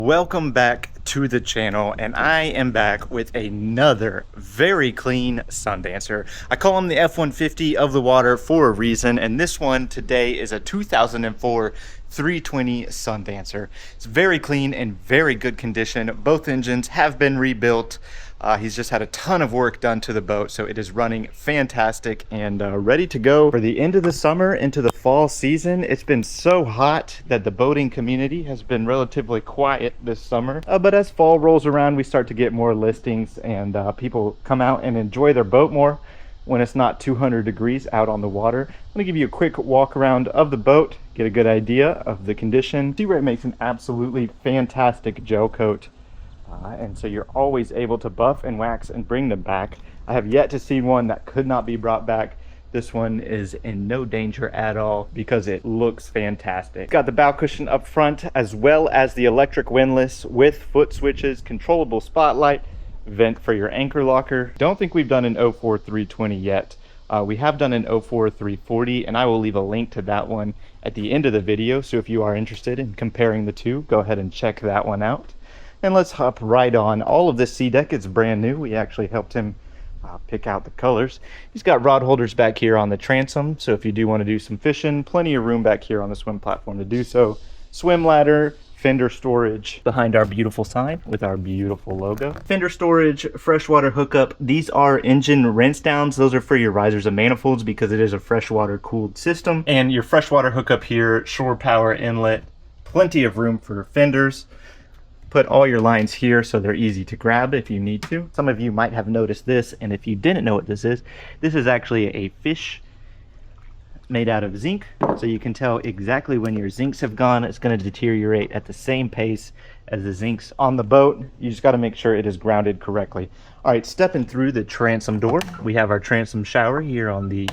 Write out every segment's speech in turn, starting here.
Welcome back to the channel, and I am back with another very clean Sundancer. I call him the F-150 of the water for a reason, and this one today is a 2004 320 Sundancer. It's very clean and very good condition. Both engines have been rebuilt. He's just had a ton of work done to the boat, so it is running fantastic and ready to go for the end of the summer into the fall season. It's been so hot that the boating community has been relatively quiet this summer, but as fall rolls around, we start to get more listings and people come out and enjoy their boat more when it's not 200 degrees out on the water. I'm going to give you a quick walk around of the boat, get a good idea of the condition. Sea Ray makes an absolutely fantastic gel coat. And so you're always able to buff and wax and bring them back. I have yet to see one that could not be brought back. This one is in no danger at all because it looks fantastic. Got the bow cushion up front as well as the electric windlass with foot switches, controllable spotlight, vent for your anchor locker. Don't think we've done an 04 320 yet. We have done an 04 340, and I will leave a link to that one at the end of the video. So if you are interested in comparing the two, go ahead and check that one out. And let's hop right on. All of this sea deck is brand new. We actually helped him pick out the colors. He's got rod holders back here on the transom, so if you do want to do some fishing, plenty of room back here on the swim platform to do so. Swim ladder, fender storage behind our beautiful sign with our beautiful logo. Fender storage, freshwater hookup. These are engine rinse downs. Those are for your risers and manifolds because it is a freshwater cooled system. And your freshwater hookup here, shore power inlet, plenty of room for fenders. Put all your lines here so they're easy to grab if you need to. Some of you might have noticed this, and if you didn't know what this is actually a fish made out of zinc, so you can tell exactly when your zincs have gone. It's going to deteriorate at the same pace as the zincs on the boat. You just got to make sure it is grounded correctly. All right, stepping through the transom door, we have our transom shower here on the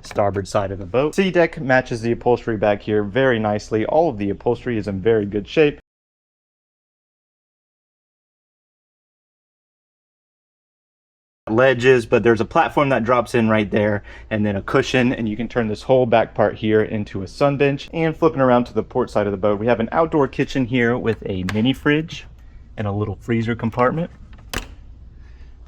starboard side of the boat. Sea deck matches the upholstery back here very nicely. All of the upholstery is in very good shape. Ledges, but there's a platform that drops in right there and then a cushion, and you can turn this whole back part here into a sun bench. And flipping around to the port side of the boat, we have an outdoor kitchen here with a mini fridge and a little freezer compartment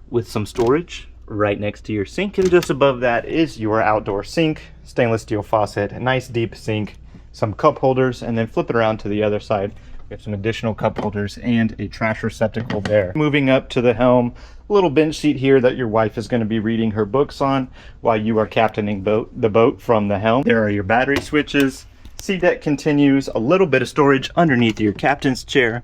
with some storage right next to your sink, and just above that is your outdoor sink, stainless steel faucet, a nice deep sink, some cup holders, and then flip it around to the other side. We have some additional cup holders and a trash receptacle there. Moving up to the helm, a little bench seat here that your wife is going to be reading her books on while you are captaining the boat from the helm. There are your battery switches. Sea deck continues, a little bit of storage underneath your captain's chair.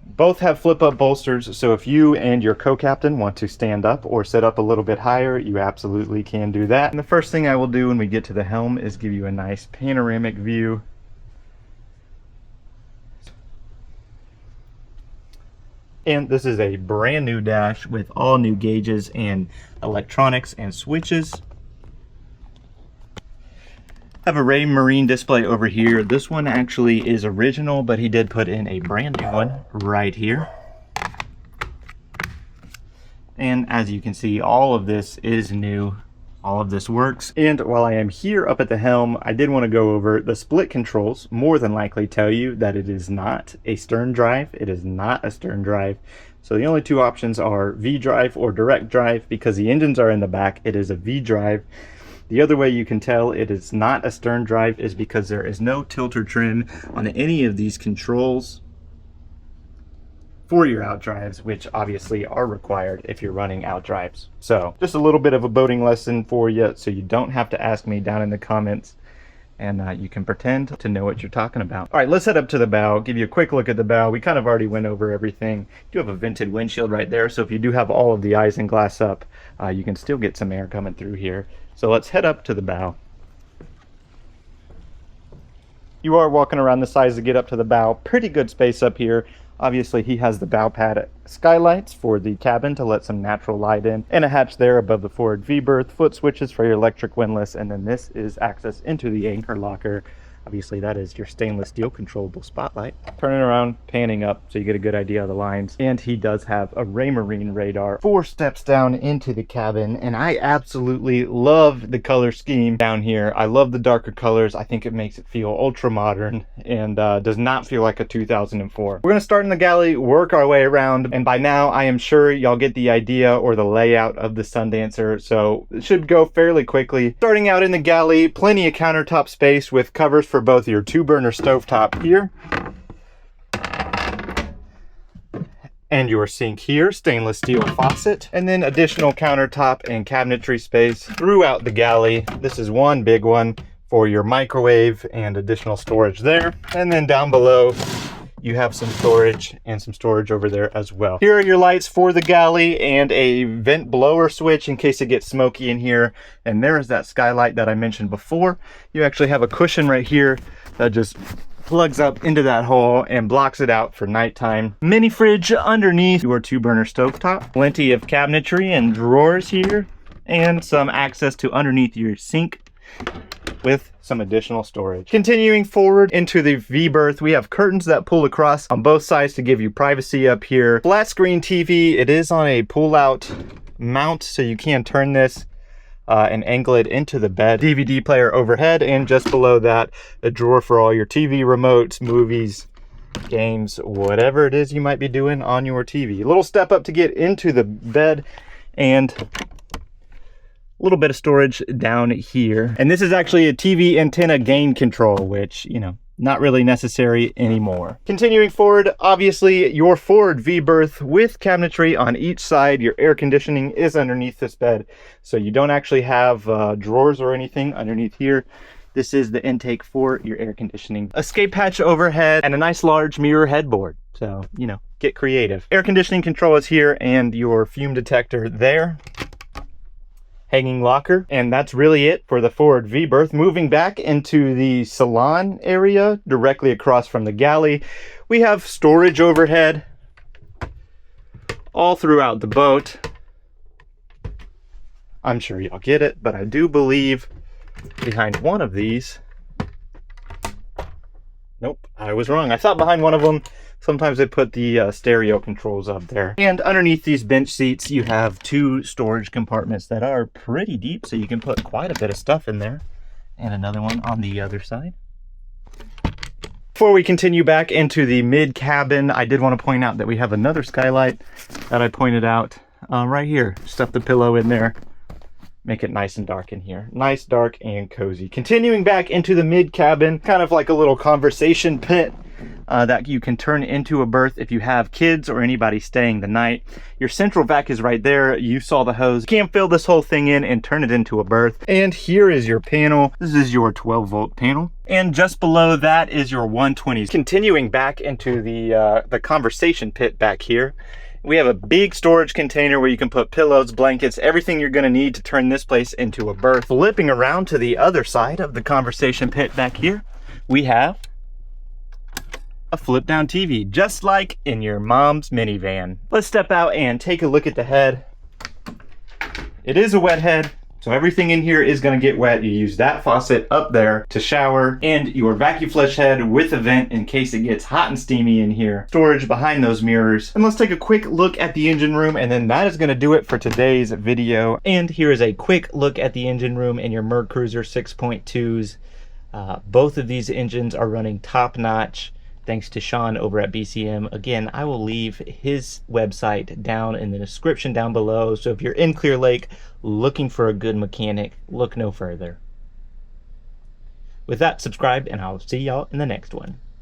Both have flip-up bolsters, so if you and your co-captain want to stand up or sit up a little bit higher, you absolutely can do that. And the first thing I will do when we get to the helm is give you a nice panoramic view. And this is a brand new dash with all new gauges and electronics and switches. Have a Ray Marine display over here. This one actually is original, but he did put in a brand new one right here. And as you can see, all of this is new. All of this works. And while I am here up at the helm, I did want to go over the split controls. More than likely tell you that it is not a stern drive. It is not a stern drive. So the only two options are V drive or direct drive. Because the engines are in the back, it is a V drive. The other way you can tell it is not a stern drive is because there is no tilter trim on any of these controls for your out drives, which obviously are required if you're running out drives. So just a little bit of a boating lesson for you, so you don't have to ask me down in the comments, and you can pretend to know what you're talking about. All right, let's head up to the bow, give you a quick look at the bow. We kind of already went over everything. You do have a vented windshield right there, so if you do have all of the eyes and glass up, you can still get some air coming through here. So let's head up to the bow. You are walking around the sides to get up to the bow. Pretty good space up here. Obviously, he has the bow pad skylights for the cabin to let some natural light in, and a hatch there above the forward V-berth, foot switches for your electric windlass, and then this is access into the anchor locker. Obviously that is your stainless steel controllable spotlight. Turning around, panning up so you get a good idea of the lines. And he does have a Raymarine radar 4 steps down into the cabin, and I absolutely love the color scheme down here. I love the darker colors. I think it makes it feel ultra modern and does not feel like a 2004. We're gonna start in the galley, work our way around, and by now I am sure y'all get the idea or the layout of the Sundancer, so it should go fairly quickly. Starting out in the galley, plenty of countertop space with covers for both your 2-burner stovetop here and your sink here, stainless steel faucet, and then additional countertop and cabinetry space throughout the galley. This is one big one for your microwave and additional storage there. And then down below, you have some storage and some storage over there as well. Here are your lights for the galley and a vent blower switch in case it gets smoky in here. And there is that skylight that I mentioned before. You actually have a cushion right here that just plugs up into that hole and blocks it out for nighttime. Mini fridge underneath your 2-burner stovetop. Plenty of cabinetry and drawers here, and some access to underneath your sink with some additional storage. Continuing forward into the V-berth, we have curtains that pull across on both sides to give you privacy up here. Flat screen TV, it is on a pull-out mount, so you can turn this and angle it into the bed. DVD player overhead, and just below that, a drawer for all your TV remotes, movies, games, whatever it is you might be doing on your TV. A little step up to get into the bed, and a little bit of storage down here. And this is actually a TV antenna gain control, which, you know, not really necessary anymore. Continuing forward, obviously your forward V-berth with cabinetry on each side. Your air conditioning is underneath this bed, so you don't actually have drawers or anything underneath here. This is the intake for your air conditioning. Escape hatch overhead and a nice large mirror headboard. So, you know, get creative. Air conditioning control is here and your fume detector there. Hanging locker, and that's really it for the forward V-berth. Moving back into the salon area directly across from the galley, we have storage overhead all throughout the boat. I'm sure y'all get it, but I do believe behind one of these, nope, I was wrong. I thought behind one of them, sometimes they put the stereo controls up there. And underneath these bench seats, you have 2 storage compartments that are pretty deep, so you can put quite a bit of stuff in there. And another one on the other side. Before we continue back into the mid cabin, I did want to point out that we have another skylight that I pointed out right here. Stuff the pillow in there. Make it nice and dark in here. Nice, dark, and cozy. Continuing back into the mid cabin, kind of like a little conversation pit that you can turn into a berth if you have kids or anybody staying the night. Your central vac is right there. You saw the hose. You can fill this whole thing in and turn it into a berth. And here is your panel. This is your 12-volt panel. And just below that is your 120s. Continuing back into the conversation pit back here, we have a big storage container where you can put pillows, blankets, everything you're going to need to turn this place into a berth. Flipping around to the other side of the conversation pit back here, we have a flip down TV, just like in your mom's minivan. Let's step out and take a look at the head. It is a wet head, so everything in here is going to get wet. You use that faucet up there to shower, and your vacuum flush head with a vent in case it gets hot and steamy in here. Storage behind those mirrors. And let's take a quick look at the engine room, and then that is going to do it for today's video. And here is a quick look at the engine room in your Merc Cruiser 6.2s. Both of these engines are running top notch, thanks to Sean over at BCM. Again, I will leave his website down in the description down below, so if you're in Clear Lake looking for a good mechanic, look no further. With that, subscribe, and I'll see y'all in the next one.